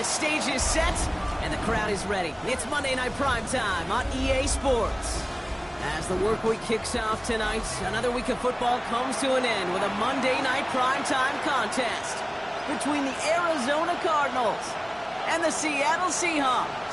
stage is set, and the crowd is ready. It's Monday Night Primetime on EA Sports. As the work week kicks off tonight, another week of football comes to an end with a Monday Night Primetime contest between the Arizona Cardinals and the Seattle Seahawks.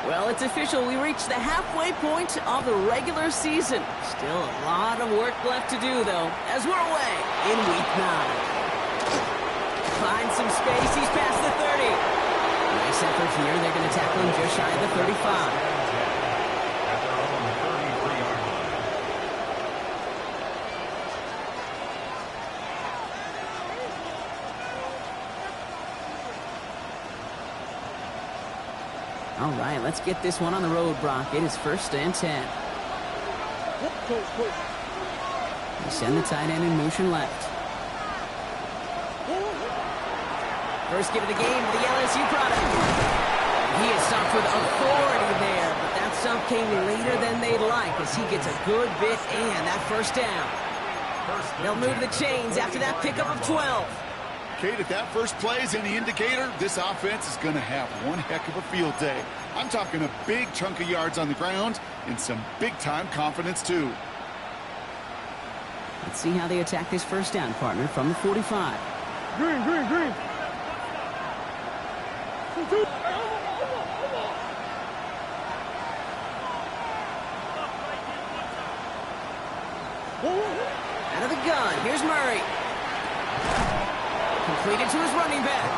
Well, it's official. We reached the halfway point of the regular season. Still a lot of work left to do, though, as we're away in Week 9. Finds some space. He's past the 30. Nice effort here. They're going to tackle him just shy of the 35. All right, let's get this one on the road, Brock. It is 1st and 10. They send the tight end in motion left. First give of the game to the LSU product. He is stopped with authority there, but that stop came later than they'd like as he gets a good bit and that first down. They'll move the chains after that pickup of 12. Kate, if that first play is any indicator, this offense is going to have one heck of a field day. I'm talking a big chunk of yards on the ground and some big-time confidence, too. Let's see how they attack this first down, partner, from the 45. Green. Out of the gun, here's Murray. Completed to his running back.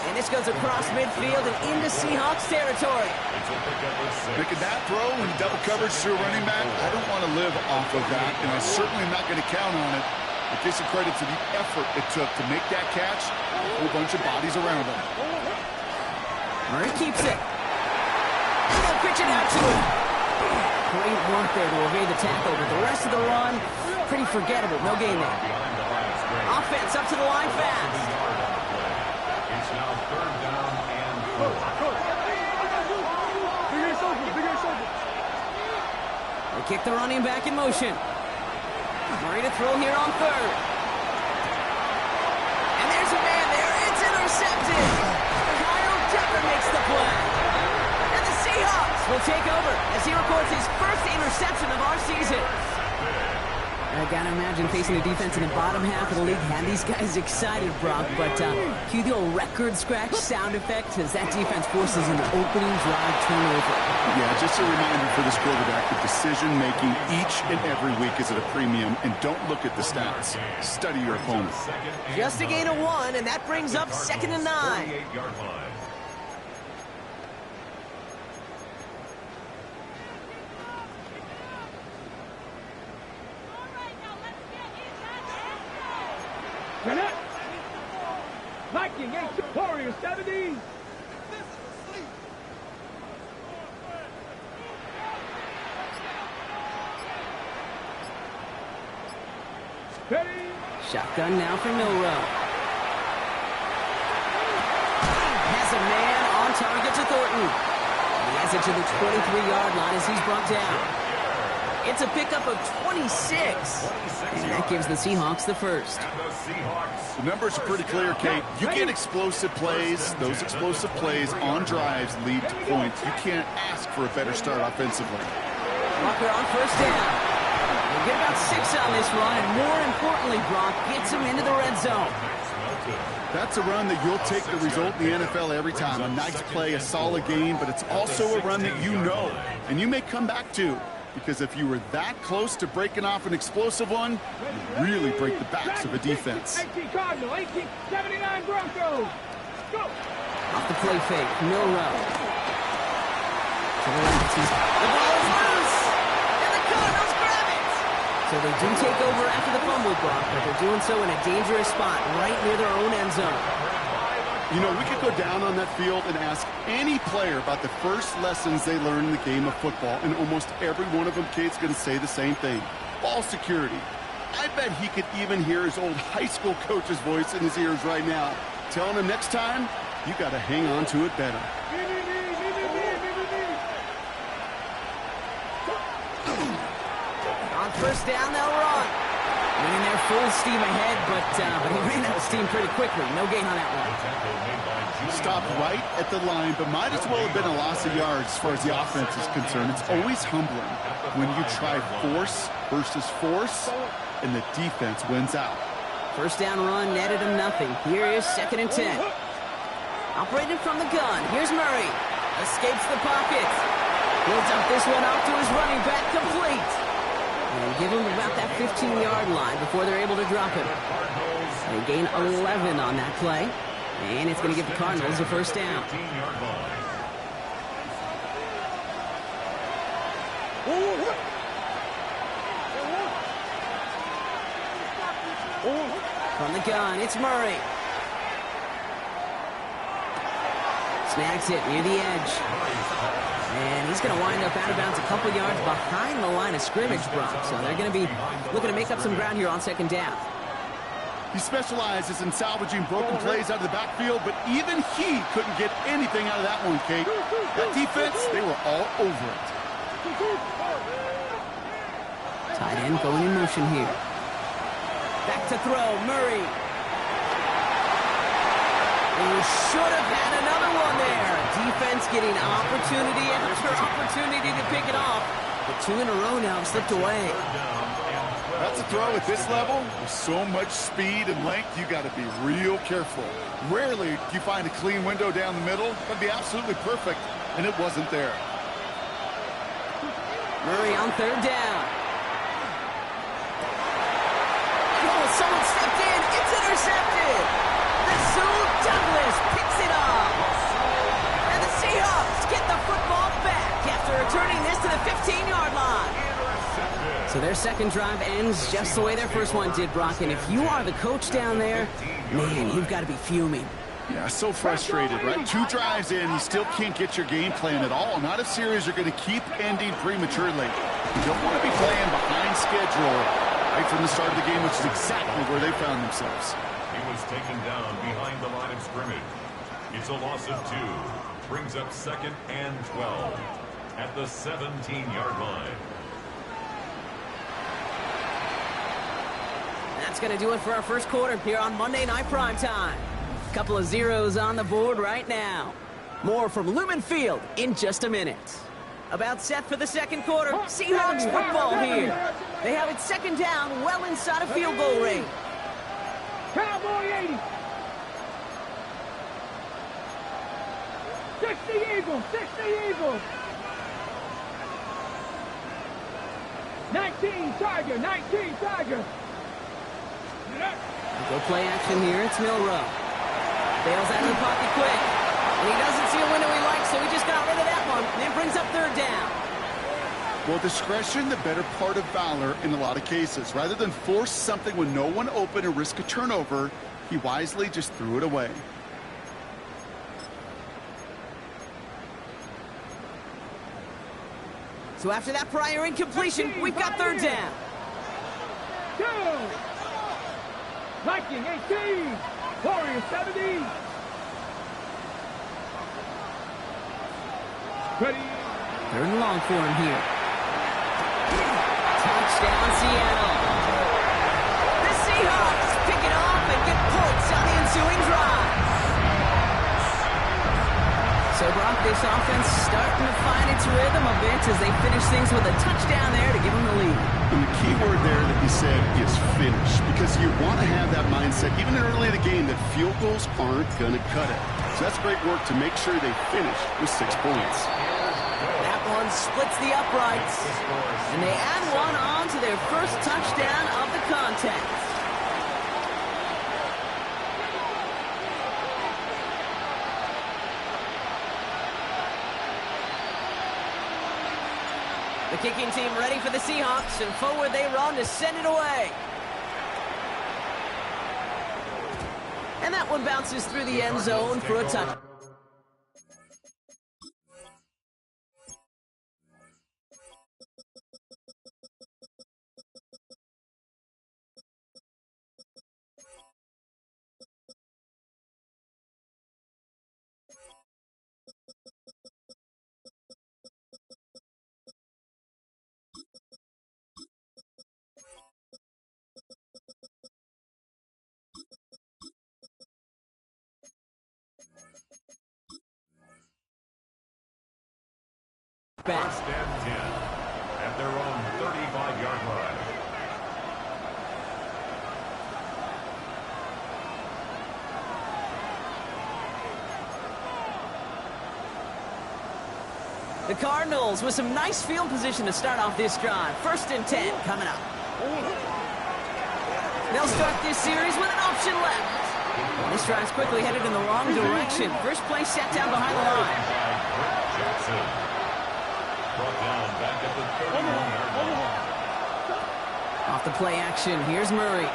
And this goes across midfield and into Seahawks territory. Making that throw in double coverage to a running back, I don't want to live off of that, and I certainly am not going to count on it. But give some credit to the effort it took to make that catch, a whole bunch of bodies around him. Murray keeps it. He'll pitch it out to him. Great work there to evade the tackle, but the rest of the run, pretty forgettable. No gain there. Offense up to the line fast. It's now 3rd down and 4. They kick the running back in motion. Murray to throw here on 3rd. And there's a man there. It's intercepted. Kyle Tepper makes the play. And the Seahawks will take over as he records his first interception of our season. I gotta imagine facing a defense in the bottom half of the league had these guys excited, Brock, but cue the old record scratch sound effect as that defense forces an opening drive turnover. Yeah, just a reminder for this quarterback that decision-making each and every week is at a premium, and don't look at the stats. Study your opponent. Just a gain of 1, and that brings up 2nd and 9. Viking 8, Warriors 70. Shotgun now for Milrow. Has a man on target to Thornton. He has it to the 23-yard line as he's brought down. It's a pickup of 26. And that gives the Seahawks the first. The numbers are pretty clear, Kate. You get explosive plays. Those explosive plays on drives lead to points. You can't ask for a better start offensively. Walker on first down. We'll get about 6 on this run, and more importantly, Brock gets him into the red zone. That's a run that you'll take the result in the NFL every time. A nice play, a solid game, but it's also a run that you know, and you may come back to. Because if you were that close to breaking off an explosive one, you really break the backs of a defense. 18 Cardinal, 1879 Broncos. Go! Off the play fake, Milrow. To the left, the ball is loose, and the Cardinals grab it. So they do take over after the fumble block, but they're doing so in a dangerous spot right near their own end zone. You know, we could go down on that field and ask any player about the first lessons they learned in the game of football, and almost every one of them, Kate's going to say the same thing. Ball security. I bet he could even hear his old high school coach's voice in his ears right now, telling him next time, you got to hang on to it better. On first down, they'll run. Winning their full steam ahead, but he ran out of steam pretty quickly. No gain on that one. Stopped right at the line, but might as well have been a loss of yards as far as the offense is concerned. It's always humbling when you try force versus force, and the defense wins out. First down run netted him nothing. Here is 2nd and 10. Operated from the gun. Here's Murray. Escapes the pocket. Builds up this one off to his running back, complete. And give him about that 15-yard line before they're able to drop him. They gain 11 on that play. And it's going to give the Cardinals a first down. From the gun, it's Murray. Snags it near the edge. And he's going to wind up out of bounds a couple yards behind the line of scrimmage, Brock. So they're going to be looking to make up some ground here on 2nd down. He specializes in salvaging broken plays out of the backfield, but even he couldn't get anything out of that one, Kate. That defense, they were all over it. Tight end going in motion here. Back to throw, Murray. He should have had another one there. Defense getting opportunity after opportunity to pick it off. But 2 in a row now have slipped away. That's a throw at this level. With so much speed and length, you got to be real careful. Rarely do you find a clean window down the middle. That'd be absolutely perfect, and it wasn't there. Murray on 3rd down. Oh, someone stepped in. It's intercepted. The Sioux Douglas picks it up. And the Seahawks get the football back after returning this to the 15-yard line. So their second drive ends just the way their first one did, Brock. And if you are the coach down there, man, you've got to be fuming. Yeah, so frustrated, right? 2 drives in, you still can't get your game plan at all. Not a series you're going to keep ending prematurely. You don't want to be playing behind schedule right from the start of the game, which is exactly where they found themselves. He was taken down behind the line of scrimmage. It's a loss of 2. Brings up 2nd and 12 at the 17-yard line. That's going to do it for our first quarter here on Monday Night Primetime. A couple of zeros on the board right now. More from Lumen Field in just a minute. About set for the second quarter. Seahawks football here. They have it 2nd down, well inside of field goal range. Cowboy 80. 60 Eagles, 60 Eagles. 19 Tiger, 19 Tiger. Go play action here. It's Milrow. Bails out of the pocket quick. And he doesn't see a window he likes, so he just got rid of that one. And it brings up 3rd down. Well, discretion, the better part of valor in a lot of cases. Rather than force something when no one open and risk a turnover, he wisely just threw it away. So after that prior incompletion, we've got 3rd down. 2. Viking 18. Warriors 70. Ready. 3rd and long for him here. Touchdown, Seattle. The Seahawks pick it off and get points on the ensuing drive. So, Brock, this offense starting to find its rhythm a bit as they finish things with a touchdown there to give them the lead. And the key word there that he said is finish, because you want to have that mindset, even early in the game, that field goals aren't going to cut it. So that's great work to make sure they finish with 6 points. That one splits the uprights, and they add one on to their first touchdown of the contest. The kicking team ready for the Seahawks, and forward they run to send it away. And that one bounces through the end zone for a touchdown. back. First and 10 at their own 35-yard line. The Cardinals with some nice field position to start off this drive. First and 10 coming up. They'll start this series with an option left. This drive's quickly headed in the wrong direction. First play set down behind the line. Jackson. Brought down back at the 31-yard line. Off the play action, here's Murray.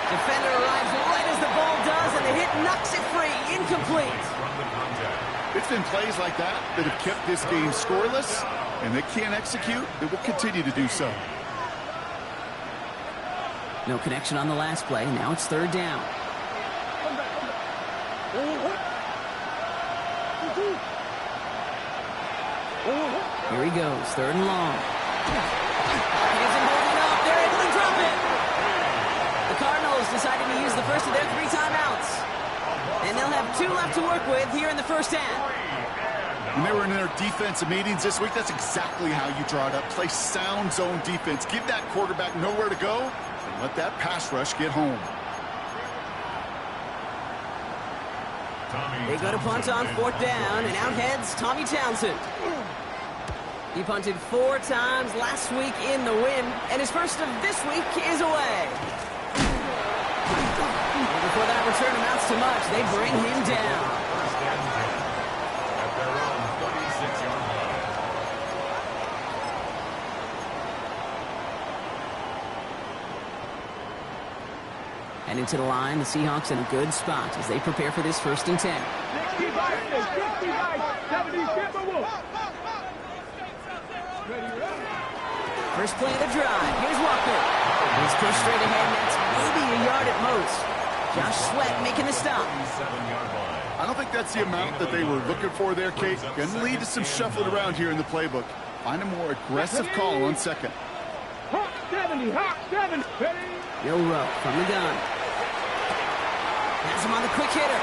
Defender arrives right as the ball does, and the hit knocks it free. Incomplete. From the contact. It's been plays like that that have kept this game scoreless, and they can't execute. They will continue to do so. No connection on the last play. Now it's third down. Here he goes, third and long. He isn't holding up. They're able to drop it. The Cardinals decided to use the first of their 3 timeouts. And they'll have 2 left to work with here in the first half. When they were in their defensive meetings this week, that's exactly how you draw it up. Play sound zone defense. Give that quarterback nowhere to go, and let that pass rush get home. They go to punt on 4th down, and out heads Tommy Townsend. He punted 4 times last week in the win, and his first of this week is away. Before that return amounts to much, they bring him down. First and 10 at their own 36-yard line. And into the line, the Seahawks in a good spot as they prepare for this first and 10. 65, 70, First play of the drive. Here's Walker. He's pushed straight ahead, and that's maybe a yard at most. Josh Sweat making the stop. 7-yard line. I don't think that's the amount that they were looking for there, Kate. Going to lead to some shuffling around here in the playbook. Find a more aggressive call on second. Hawk 70, Hawk 70. Bill Rowe from the gun. Has him on the quick hitter.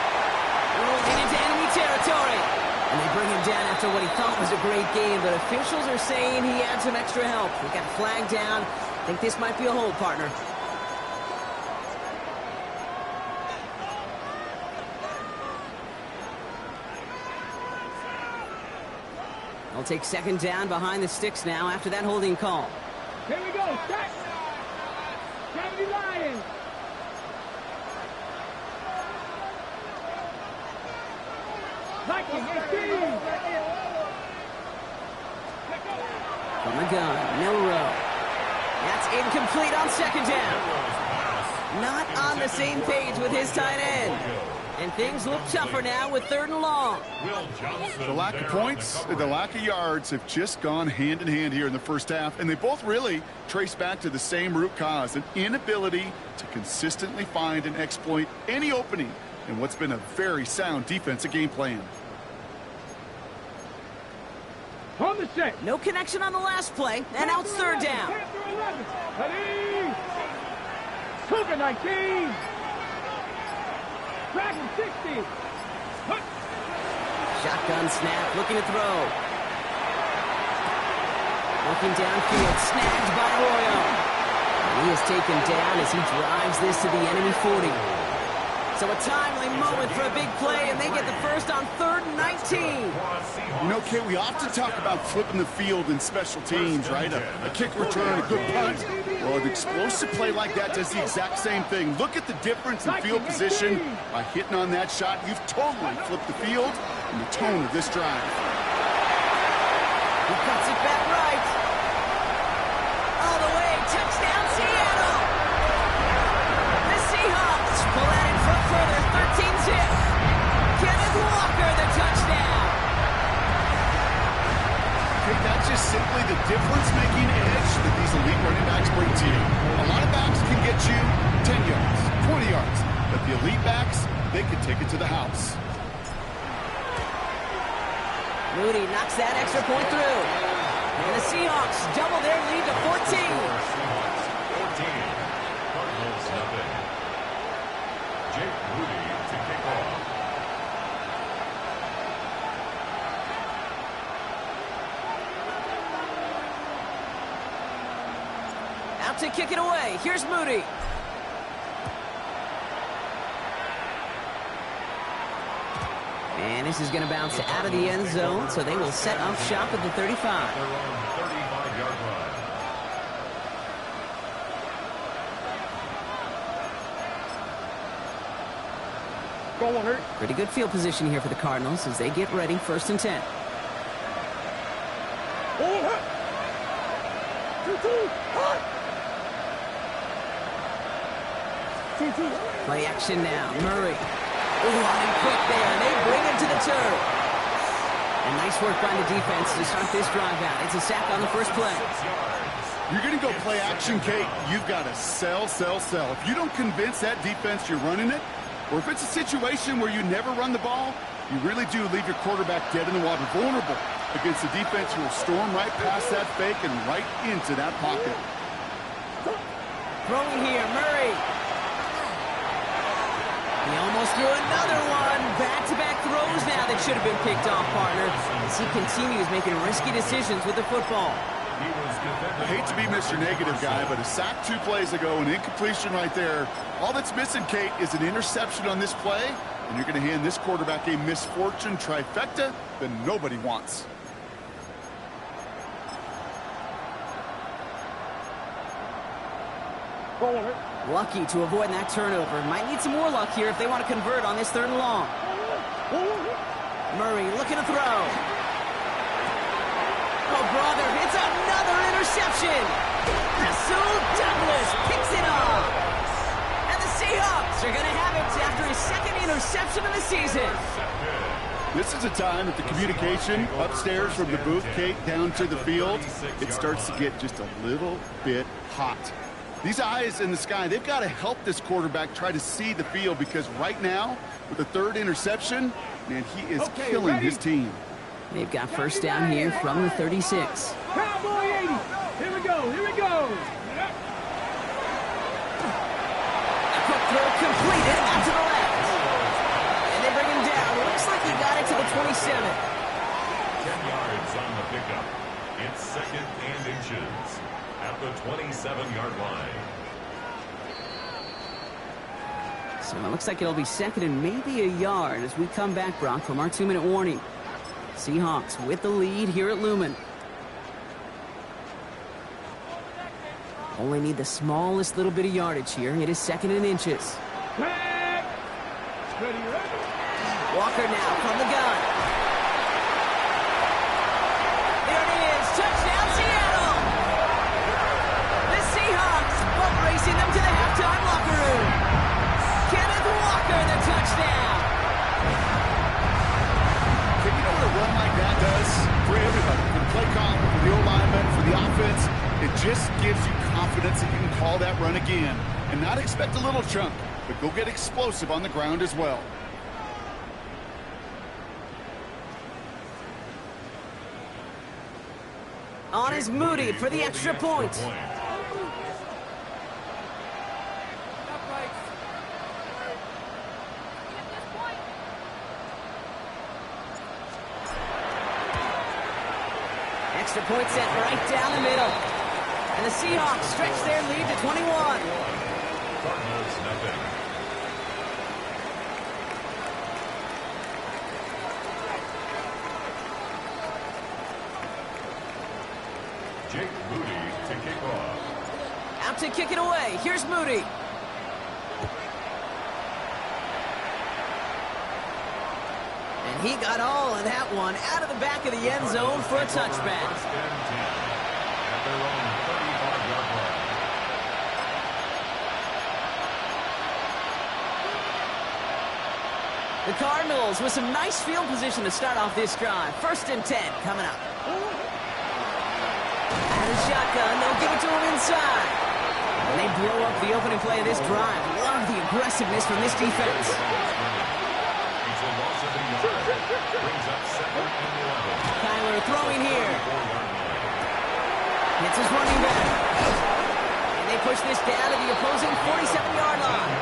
Rolling into enemy territory. And they bring him down after what he thought was a great game, but officials are saying he had some extra help. He got flagged down. I think this might be a hold, partner. They'll take second down behind the sticks now after that holding call. Here we go, set. 70 Lions. Viking 18. From the gun, Milrow. That's incomplete on second down. Not on the same page with his tight end. And things look tougher now with third and long. The lack of points, the lack of yards have just gone hand in hand here in the first half, and they both really trace back to the same root cause, an inability to consistently find and exploit any opening in what's been a very sound defensive game plan. On the set. No connection on the last play, and now it's third down. Ready. Cougar 19. Dragon 60. Shotgun snap, looking to throw. Looking downfield, snagged by Arroyo. He is taken down as he drives this to the enemy 40. So a timely moment for a big play, and they get the first on 3rd and 19. You know, Kate, we often talk about flipping the field in special teams, right? A kick return, a good punt. Well, an explosive play like that does the exact same thing. Look at the difference in field position. By hitting on that shot, you've totally flipped the field and the tone of this drive. He cuts it back right. All the way, touchdown Seattle. The Seahawks pull that in front further, 13-zip. Kenneth Walker, the touchdown. That's just simply the difference-making edge that these elite running backs bring to you. A lot of backs can get you 10 yards, 20 yards, but the elite backs, they can take it to the house. Moody knocks that extra point through. And the Seahawks double their lead to 14. 14. Cardinals nothing. Jake Moody to kick off. Out to kick it away. Here's Moody. And this is going to bounce out of the end zone, so they will set up shop at the 35. Their own 35-yard line. Pretty good field position here for the Cardinals as they get ready, 1st and 10. Play action now. Murray. And quick there, and they bring him to the turf. And nice work by the defense to start this drive out. It's a sack on the first play. You're going to go play action, Kate. You've got to sell. If you don't convince that defense you're running it, or if it's a situation where you never run the ball, you really do leave your quarterback dead in the water, vulnerable against the defense who will storm right past that fake and right into that pocket. Throwing here, Murray. He almost threw another one. Back-to-back throws now that should have been picked off, partner, as he continues making risky decisions with the football. I hate to be Mr. Negative guy, but a sack 2 plays ago, an incompletion right there. All that's missing, Kate, is an interception on this play, and you're going to hand this quarterback a misfortune trifecta that nobody wants. Lucky to avoid that turnover. Might need some more luck here if they want to convert on this 3rd and long. Murray looking to throw. Oh, brother, it's another interception. Rasul Douglas picks it off. And the Seahawks are going to have it after his 2nd interception of the season. This is a time that the communication upstairs from the booth, Kate, down to the field, it starts to get just a little bit hot. These eyes in the sky, they've got to help this quarterback try to see the field, because right now, with the 3rd interception, man, he is killing his team. They've got 1st down here from the 36. Cowboy 80. Here we go. A quick throw completed out to the left. And they bring him down. Looks like he got it to the 27. 10 yards on the pickup. It's 2nd and inches at the 27-yard line. So it looks like it'll be 2nd and maybe a yard as we come back, Brock, from our 2-minute warning. Seahawks with the lead here at Lumen. Only need the smallest little bit of yardage here. It is 2nd and inches. Walker now from the gun. There it is. Touchdown, Seattle. The Seahawks both racing them to the halftime locker room. Kenneth Walker, the touchdown. You know what a run like that does for everybody, for the play call, for the O-lineman, for the offense? It just gives you confidence that you can call that run again and not expect a little chunk, but go get explosive on the ground as well. On is Moody for the extra point. Extra point set right down the middle. And the Seahawks stretch their lead to 21. Cardinals nothing. Jake Moody to kick off. Out to kick it away. Here's Moody. And he got all of that one out of the back of the end zone for a touchback. 1st and 10 at their own 35-yard line. The Cardinals with some nice field position to start off this drive. 1st and 10 coming up. Out of the shotgun, they'll give it to him inside. And they blow up the opening play of this drive. Love the aggressiveness from this defense. It's a loss of a yard. Brings up 2nd and 11. Kyler throwing here. Hits his running back. And they push this down to the opposing 47-yard line.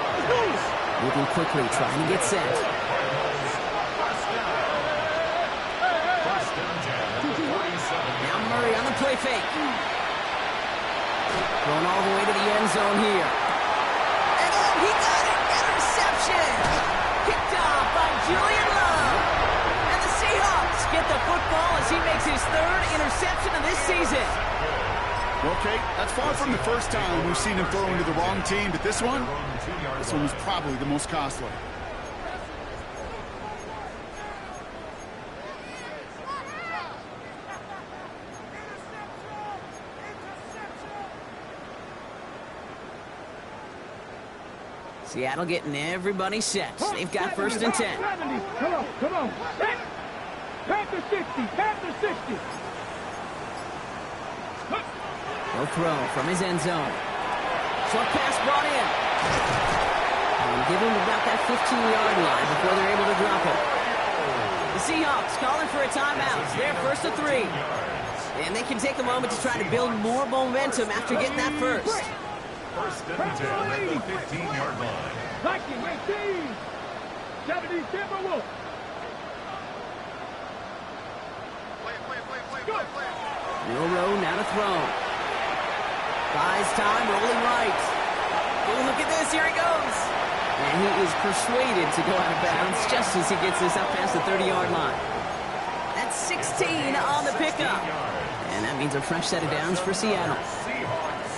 Moving quickly, trying to get set. Now Murray on the play fake. Going all the way to the end zone here. And oh, he got it! Interception! Picked off by Julian Love. And the Seahawks get the football as he makes his third interception of this season. Okay, that's far from the first time we've seen him throw into the wrong team, but this one was probably the most costly. Seattle getting everybody set. They've got 1st and 10. 70. Come on, come on. Panther 60, Panther 60. He'll throw from his end zone. Short pass brought in. And give him about that 15-yard line before they're able to drop it. The Seahawks calling for a timeout. They're 1st and 3. And they can take a moment to try to build more momentum after getting that first. 1st and 10 at the 15-yard line. Viking 18. 70 Timberwolves. Milrow now to throw. Buys time, rolling right. Oh, look at this, here he goes. And he is persuaded to go out of bounds just as he gets this up past the 30-yard line. That's 16 on the pickup. And that means a fresh set of downs for Seattle.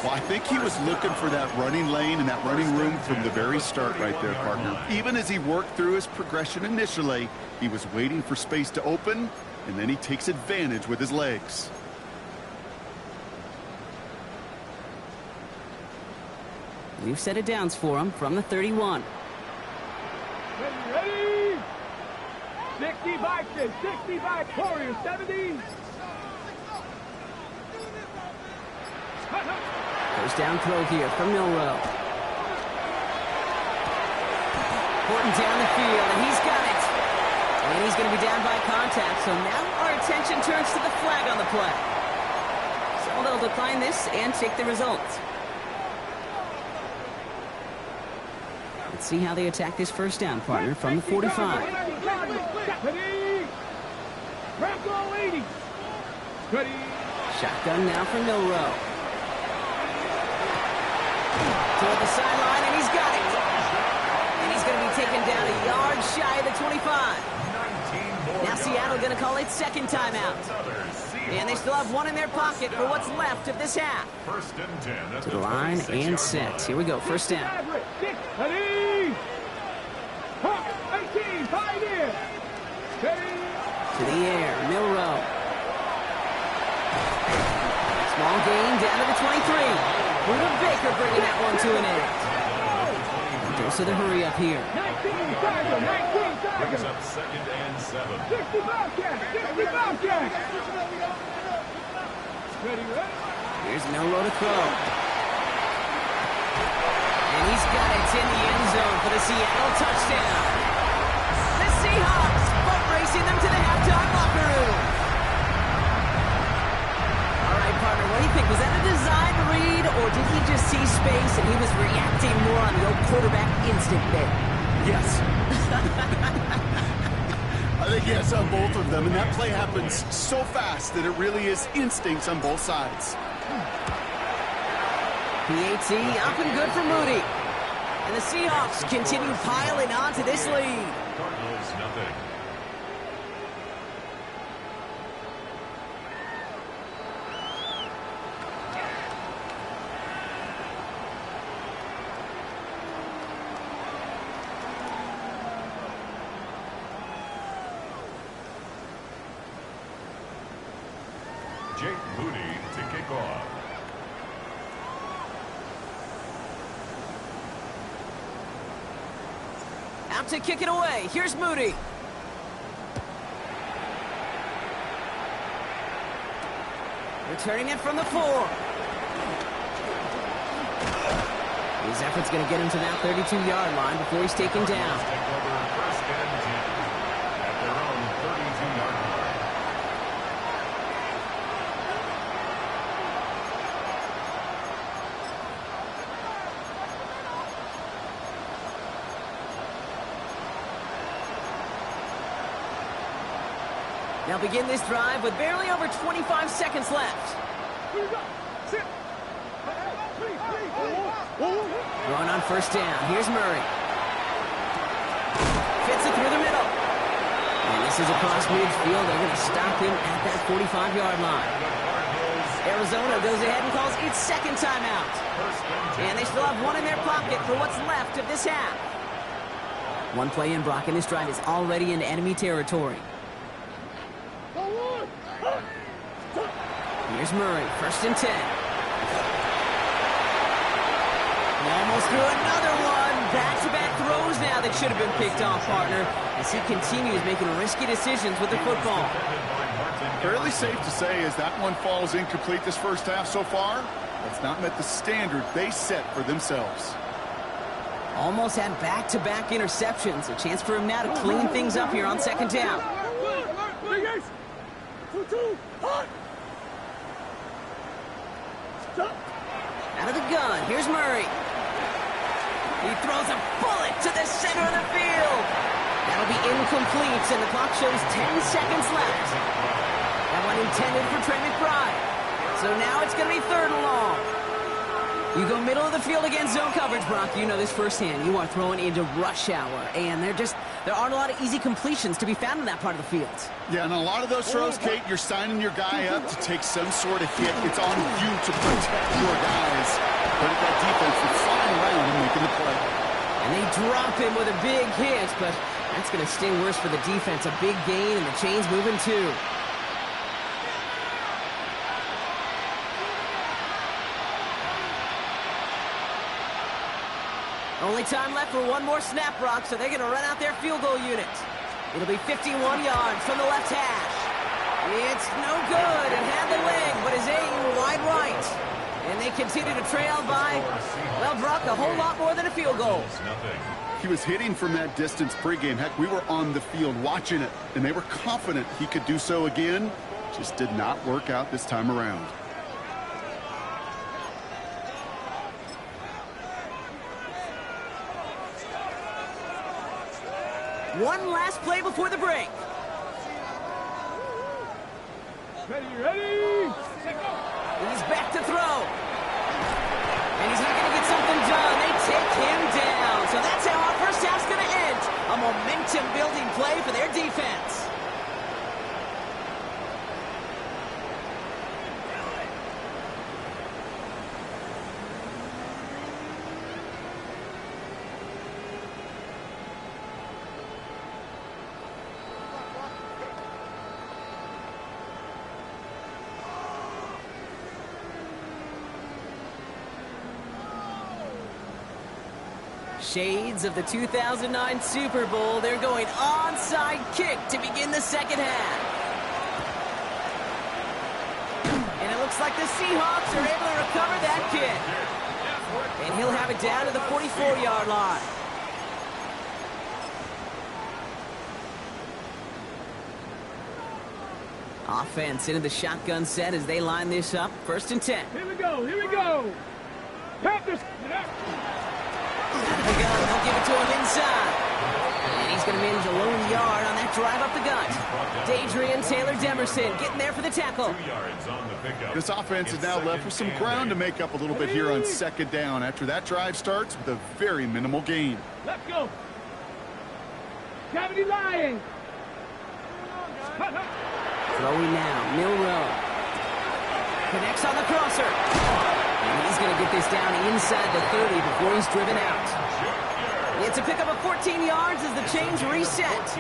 Well, I think he was looking for that running lane and that running room from the very start right there, partner. Even as he worked through his progression initially, he was waiting for space to open, and then he takes advantage with his legs. New set of downs for him from the 31. Ready? 60 Vikings, 60 Vikings, Warriors 70. Goes down throw here from Milrow. Horton down the field, and he's got it. And he's going to be down by contact, so now our attention turns to the flag on the play. So they'll decline this and take the result. Let's see how they attack this 1st down, partner, from the 45. Shotgun now for Milrow. Toward the sideline, and he's got it. And he's going to be taken down a yard shy of the 25. Now Seattle going to call it 2nd timeout. And they still have one in their pocket for what's left of this half. 1st and 10 To the line and set. Here we go, 1st down. To the air, Milrow. Small gain down to the 23. Buda Baker bringing that one to an end. Dose of the hurry up here. Brings up 2nd and 7. 60 Bobcats, 60 Bobcats. Here's Milrow to throw. And he's got it in the end zone for the Seattle touchdown. The Seahawks boat racing them to the halftime locker room. All right, partner, what do you think? Was that a design read, or did he just see space and he was reacting more on the old quarterback instinct there? Yes. I think he has on both of them, and that play happens so fast that it really is instincts on both sides. PAT up and good for Moody. And the Seahawks continue piling on to this lead. Cardinals nothing. Jake Moody to kick off. Out to kick it away. Here's Moody. Returning it from the 4. His effort's going to get him to that 32-yard line before he's taken down. Take over 1st and 10 at their own 32-yard line. They'll begin this drive with barely over 25 seconds left. Going on first down. Here's Murray. Fits it through the middle. And this is across midfield. They're going to stop him at that 45-yard line. Arizona goes ahead and calls its second timeout. And they still have one in their pocket for what's left of this half. One play in, Brock, and this drive is already in enemy territory. Here's Murray, first and 10. He almost threw another one. Back-to-back throws now that should have been picked off, partner, as he continues making risky decisions with the football. Fairly safe to say as that one falls incomplete this first half so far, it's not met the standard they set for themselves. Almost had back-to-back interceptions. A chance for him now to clean things up here on second down. Out of the gun, here's Murray. He throws a bullet to the center of the field. That'll be incomplete, and the clock shows 10 seconds left. That one intended for Trey McBride. So now it's going to be third and long. You go middle of the field against zone coverage, Brock. You know this firsthand. You are throwing into rush hour, and there aren't a lot of easy completions to be found in that part of the field. Yeah, and a lot of those throws, Kate, you're signing your guy up to take some sort of hit. It's on you to protect your guys. But that defense would fly around and making the play. And they drop him with a big hit, but that's going to sting worse for the defense. A big gain, and the chain's moving too. Only time left for one more snap, Brock, so they're going to run out their field goal unit. It'll be 51 yards from the left hash. It's no good, and had the leg, but is aimed wide right. And they continue to trail by, well, Brock, a whole lot more than a field goal. He was hitting from that distance pregame. Heck, we were on the field watching it, and they were confident he could do so again. Just did not work out this time around. One last play before the break. Ready. He's back to throw. And he's not going to get something done. They take him down. So that's how our first half's going to end. A momentum-building play for their defense. Shades of the 2009 Super Bowl. They're going onside kick to begin the second half. And it looks like the Seahawks are able to recover that kick. And he'll have it down to the 44-yard line. Offense into the shotgun set as they line this up. First and 10. Here we go. Panthers. Out of the gun, they'll give it to him inside. And he's going to manage a lone yard on that drive up the gut. Dadrian Taylor-Demerson getting there for the tackle. This offense is now left with some ground to make up a little bit here on second down after that drive starts with a very minimal gain. Let's go. Cavity lying. Throwing now, Milrow. Connects on the crosser. And he's going to get this down inside the 30 before he's driven out. It's a pickup of 14 yards as the chains reset.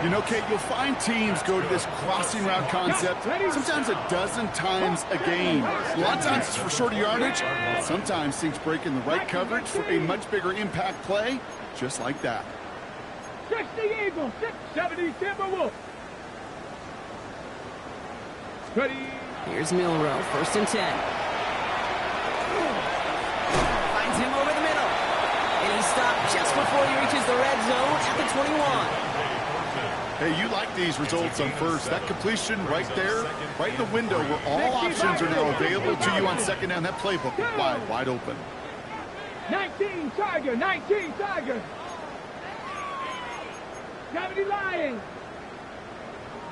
You know, Kate, you'll find teams go to this crossing route concept sometimes a dozen times a game. A lot of times it's for shorter yardage, but sometimes things break in the right coverage for a much bigger impact play, just like that. 60 Eagles, 70 Timberwolves. Ready. Here's Milrow, first and 10. Finds him over the middle. And he stopped just before he reaches the red zone at the 21. Hey, you like these results on first. That completion right there, right in the window where all options are now available to you on second down. That playbook is wide open. 19 Tiger. Cavity lying.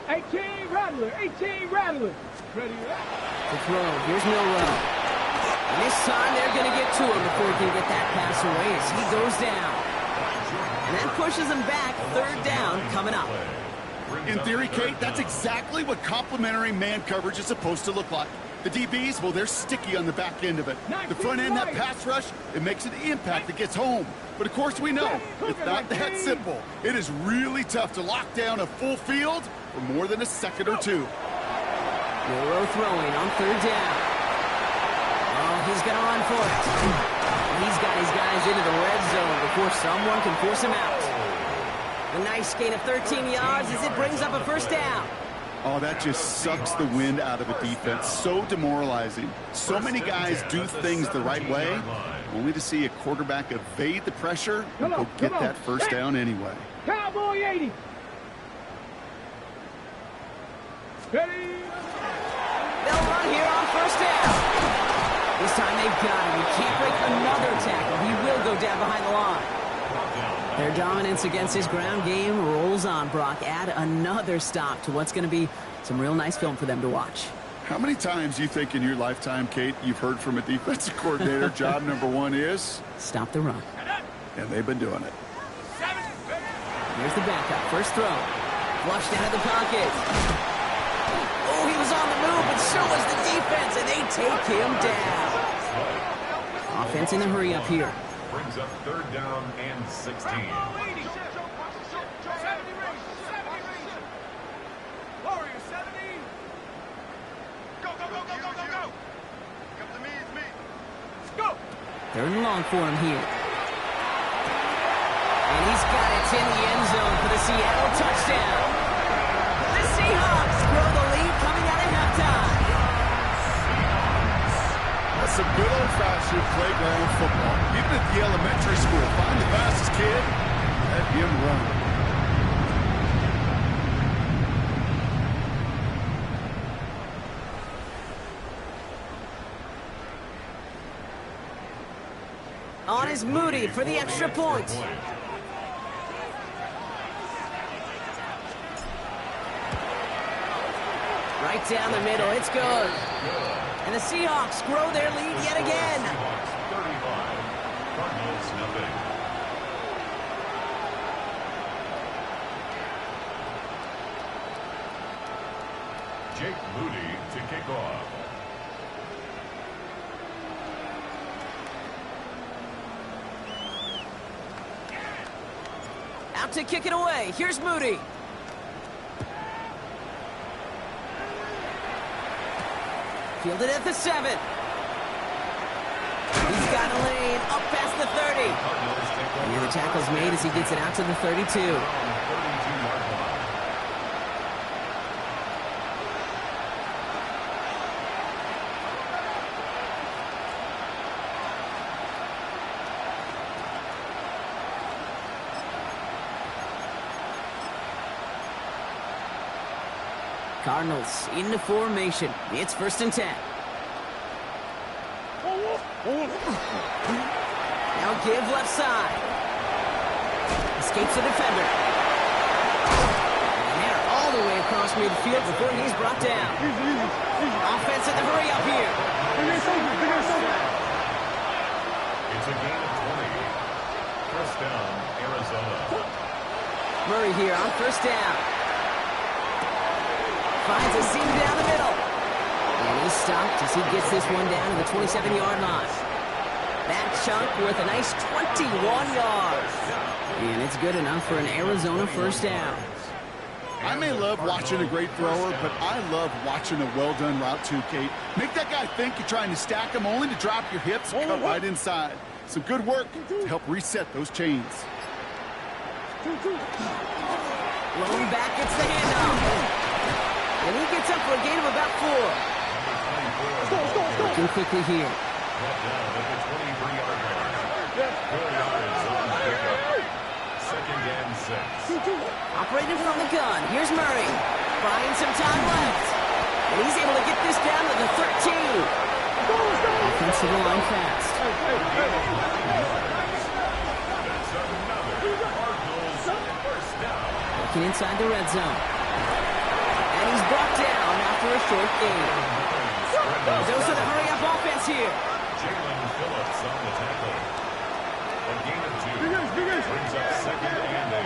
18 Rattler. Ready. The throw. Here's Milrow. And this time they're going to get to him before he can get that pass away as he goes down. And that pushes him back. Third down coming up. In theory, Kate, that's exactly what complementary man coverage is supposed to look like. The DBs, well, they're sticky on the back end of it. The front end, that pass rush, it makes an impact that gets home. But of course we know, it's not that simple. It is really tough to lock down a full field for more than a second or two. Burrow throwing on third down. Oh, he's going to run for it. He's got his guys into the red zone before someone can force him out. A nice gain of 13 yards as it brings up a first down. Oh, that just sucks the wind out of a defense. So demoralizing. So many guys do things the right way, only to see a quarterback evade the pressure and go get that first down anyway. Cowboy 80. Ready? They'll run here on first down. This time they've got him. He can't break another tackle. He will go down behind the line. Their dominance against his ground game rolls on, Brock. Add another stop to what's going to be some real nice film for them to watch. How many times do you think in your lifetime, Kate, you've heard from a defensive coordinator, job number one is? Stop the run. And they've been doing it. Here's the backup. First throw. Flushed out of the pocket. Oh, he was on the move, but so was the defense, and they take him down. Offense in the hurry up here. Brings up third down and 16. Third and long for him here. And he's got it in the end zone for the Seattle touchdown. The Seahawks grow the lead coming out of halftime. That's some good old-fashioned playground football. Even at the elementary school, find the fastest kid, let him run. On is Moody for the extra point. Right down the middle, it's good. And the Seahawks grow their lead yet again. 35, Cardinals nothing. Jake Moody to kick off. Out to kick it away. Here's Moody. Fielded at the 7. He's got a lane up past the 30. And the tackle's made as he gets it out to the 32. Cardinals into formation. It's 1st and 10. Now give left side. Escapes the defender. And they're all the way across midfield before he's brought down. Offense in the hurry up here. It's a gain of 20. First down, Arizona. Murray here on first down. Finds a seam down the middle. And he's stopped as he gets this one down to the 27-yard line. That chunk with a nice 21 yards. And it's good enough for an Arizona first down. I may love watching a great thrower, but I love watching a well-done route too, Kate. Make that guy think you're trying to stack him only to drop your hips and cut right inside. Some good work to help reset those chains. Lone back gets the handoff. And he gets up for a gain of about 4. Looking quickly here. Second and 6. Operating from the gun. Here's Murray. Buying some time left. And he's able to get this down to the 13. Offensive line fast. Looking inside the red zone. And he's brought down after a short gain. Those are the hurry-up offense here. Jalen Phillips on the tackle. A gain of 2 brings up 2nd and 8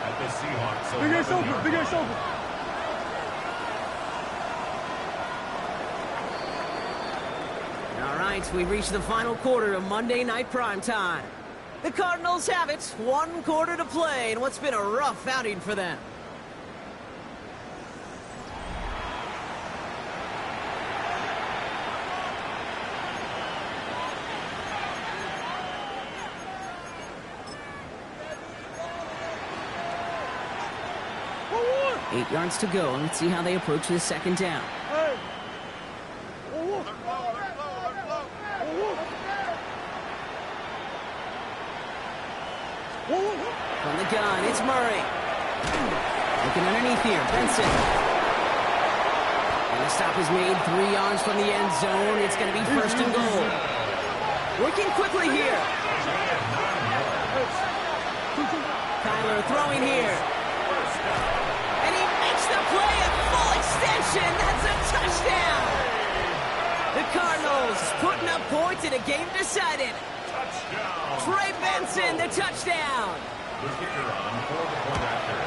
at the Seahawks. Big Ace open, Big Ace open. All right, we've reached the final quarter of Monday Night Primetime. The Cardinals have it, 1 quarter to play in what's been a rough outing for them. Hey. 8 yards to go. Let's see how they approach this 2nd down. Hey. From the gun, it's Murray. Looking underneath here, Benson. And the stop is made 3 yards from the end zone. It's going to be 1st and goal. Working quickly here. Kyler throwing here. And he makes the play at full extension. That's a touchdown. The Cardinals putting up points in a game decided. Trey Benson, the touchdown. The kicker on for the point after.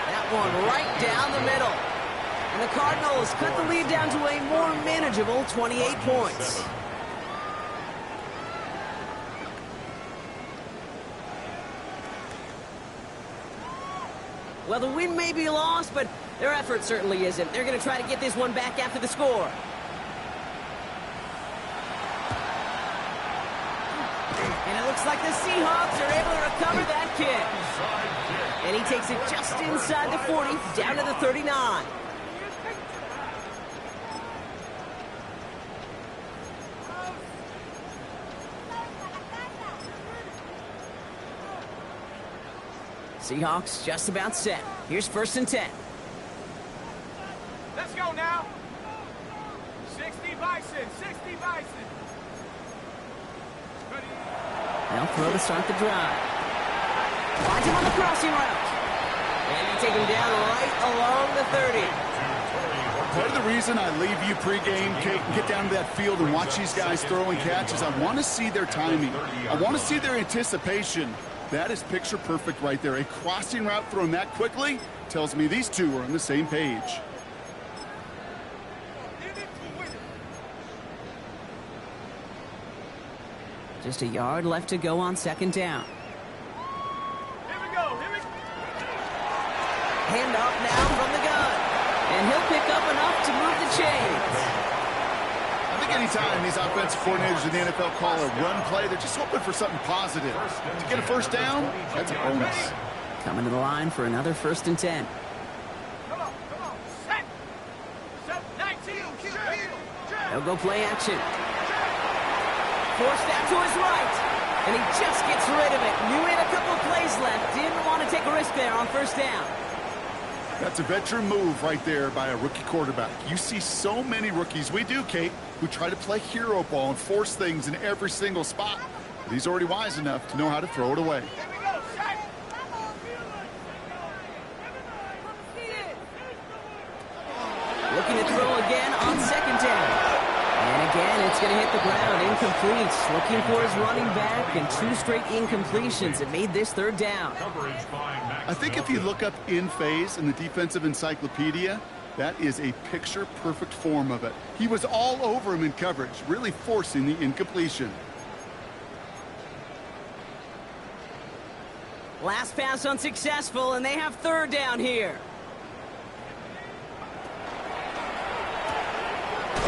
That one right down the middle. And the Cardinals cut the lead down to a more manageable 28 points. Well, the win may be lost, but their effort certainly isn't. They're going to try to get this one back after the score. And it looks like the Seahawks are able to recover that kick. And he takes it just inside the 40, down to the 39. Seahawks just about set. Here's 1st and 10. Let's go now. 60 Bison, 60 Bison. They'll throw to start the drive. Finds him on the crossing route. And they take him down right along the 30. Part of the reason I leave you pregame, Kate, and get down to that field and watch these guys throw and catch is I want to see their timing. I want to see their anticipation. That is picture perfect right there. A crossing route thrown that quickly tells me these two are on the same page. Just a yard left to go on 2nd down. Here we go, here we go. Hand off now from the gun. And he'll pick up enough to move the chains. I think anytime these offensive coordinators in the NFL call a run play, they're just hoping for something positive. To get a 1st down, that's a bonus. Coming to the line for another 1st and 10. Come on, set. Set 19, They'll go play action. Forced out to his right. And he just gets rid of it. Knew he had a couple of plays left. Didn't want to take a risk there on 1st down. That's a veteran move right there by a rookie quarterback. You see so many rookies, we do, Kate, who try to play hero ball and force things in every single spot. But he's already wise enough to know how to throw it away. Here we go, set. Looking to throw again on 2nd down. And again, it's going to hit the ground. Incomplete. Looking for his running back, and 2 straight incompletions. It made this 3rd down. I think if you look up in phase in the defensive encyclopedia, that is a picture-perfect form of it. He was all over him in coverage, really forcing the incompletion. Last pass unsuccessful, and they have 3rd down here.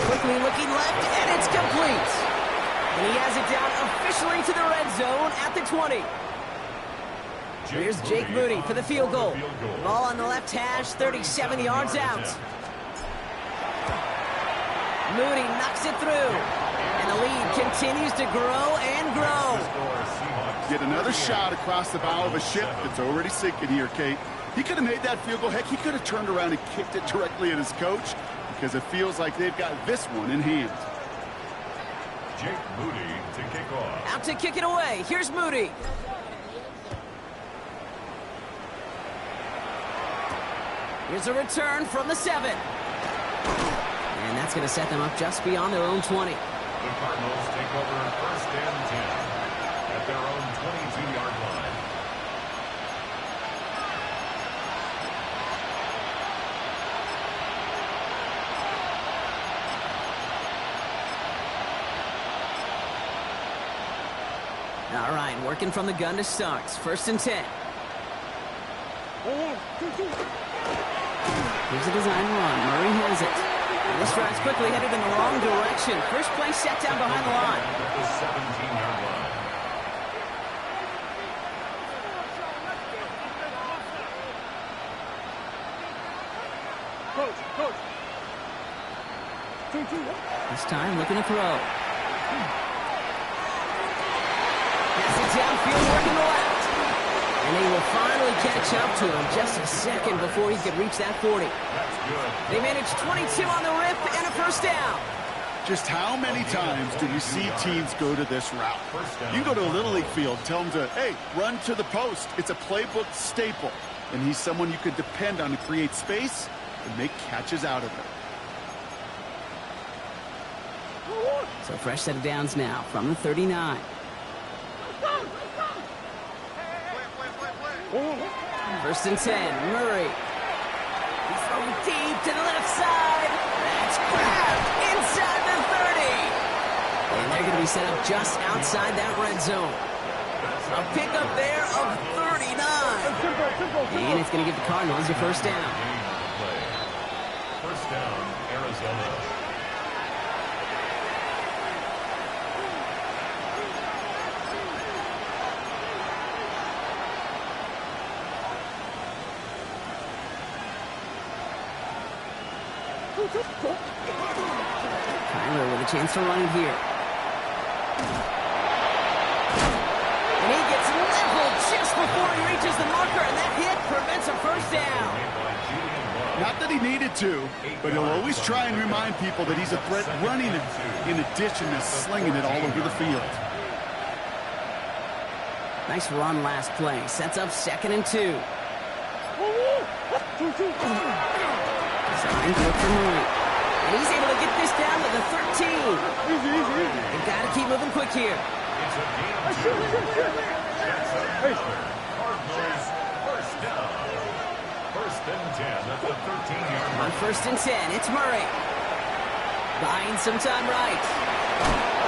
Quickly looking left, and it's complete. And he has it down officially to the red zone at the 20. Here's Jake Moody for the field goal. Ball on the left hash, 37 yards out. Moody knocks it through. And the lead continues to grow and grow. Get another shot across the bow of a ship that's already sinking here, Kate. He could have made that field goal. Heck, he could have turned around and kicked it directly at his coach because it feels like they've got this one in hand. Jake Moody to kick off. Out to kick it away. Here's Moody. Here's a return from the 7. And that's going to set them up just beyond their own 20. The Cardinals take over 1st and 10 at their own 22-yard line. All right, working from the gun to start. 1st and 10. Here's a design run. Murray has it. And this drive's quickly headed in the wrong direction. First play set down behind the line. The 17-yard line. Coach. This time looking to throw. Gets it downfield, working the left. And they will finally catch up to him just a second before he could reach that 40. That's good. They managed 22 on the rip and a 1st down. Just how many times do we see teams go to this route? You go to a Little League field, tell them to, hey, run to the post. It's a playbook staple. And he's someone you could depend on to create space and make catches out of it. So fresh set of downs now from the 39. First and 10, Murray. He's throwing deep to the left side. That's grabbed inside the 30. And they're going to be set up just outside that red zone. A pickup there of 39. And it's going to give the Cardinals a 1st down. 1st down, Arizona. Tyler with a chance to run it here. And he gets leveled just before he reaches the marker, and that hit prevents a 1st down. Not that he needed to, but he'll always try and remind people that he's a threat running it, in addition to slinging it all over the field. Nice run last play. Sets up 2nd and 2. Designed to look for Murray. And he's able to get this down to the 13. They've got to keep moving quick here. It's a gain of 2. That's another Cardinals 1st down. 1st and 10 at the 13-yard line. On 1st and 10, it's Murray. Buying some time right.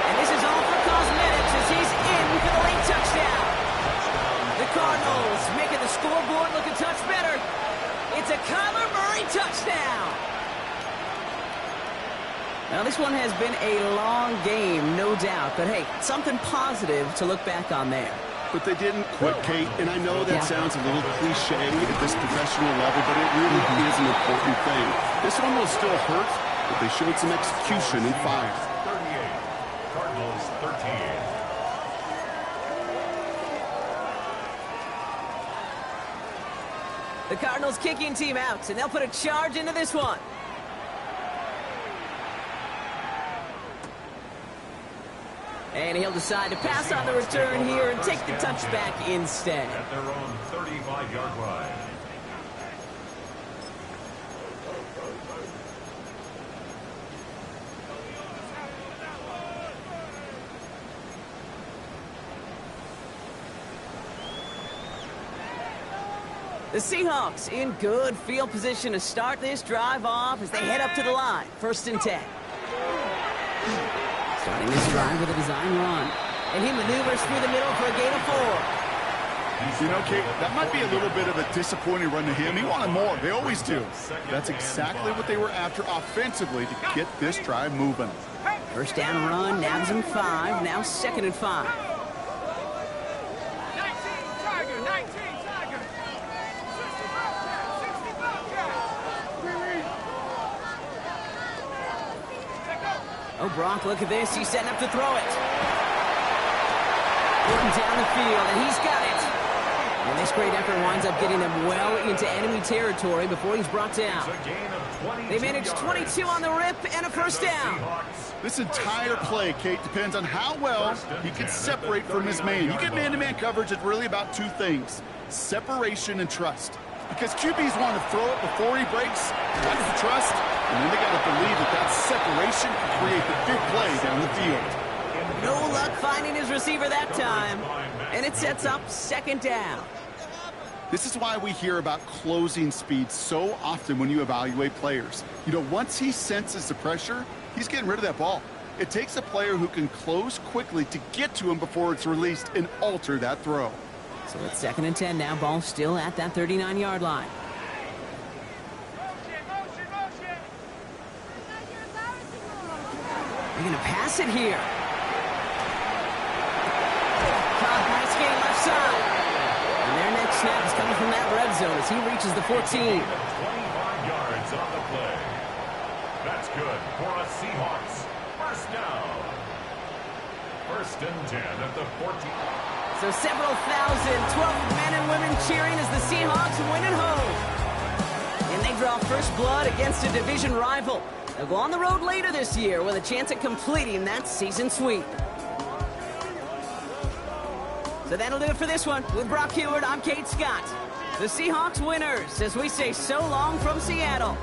And this is all for cosmetics as he's in for the late touchdown. The Cardinals making the scoreboard look a touch better. It's a Kyler Murray touchdown. Now, this one has been a long game, no doubt. But, hey, something positive to look back on there. But they didn't quit, Kate, and I know that sounds a little cliche at this professional level, but it really is an important thing. This one will still hurt, but they showed some execution and fire. 38, Cardinals 13. The Cardinals kicking team out, and they'll put a charge into this one. And he'll decide to pass on the return here and take the touchback instead. At their own 35-yard line. The Seahawks in good field position to start this drive off as they head up to the line. 1st and 10. Starting this drive with a design run. And he maneuvers through the middle for a gain of 4. You know, Kate, that might be a little bit of a disappointing run to him. He wanted more. They always do. That's exactly what they were after offensively to get this drive moving. 1st down run, now gives him 5. Now 2nd and 5. 19 Tiger, 19 Tiger. 60 Bobcat. Oh, Brock, look at this. He's setting up to throw it. Gordon down the field, and he's got it. And this great effort winds up getting them well into enemy territory before he's brought down. They managed 22 on the rip and a 1st down. This entire play, Kate, depends on how well he can separate from his man. You get man-to-man coverage, it's really about 2 things: separation and trust. because QBs want to throw it before he breaks. That's the trust, and then they got to believe that separation can create the big play down the field. No luck finding his receiver that time, and it sets up second down. This is why we hear about closing speed so often when you evaluate players. You know, once he senses the pressure, he's getting rid of that ball. It takes a player who can close quickly to get to him before it's released and alter that throw. So it's 2nd and 10 now. Ball still at that 39-yard line. They're going to pass it here. Caught by Skate left side. And their next snap is coming from that red zone as he reaches the 14. 25 yards on the play. That's good for a Seahawks first down. 1st and 10 at the 14. So several thousand 12 men and women cheering as the Seahawks win at home. And they draw first blood against a division rival. They'll go on the road later this year with a chance at completing that season sweep. So that'll do it for this one. With Brock Heward, I'm Kate Scott. The Seahawks winners as we say so long from Seattle.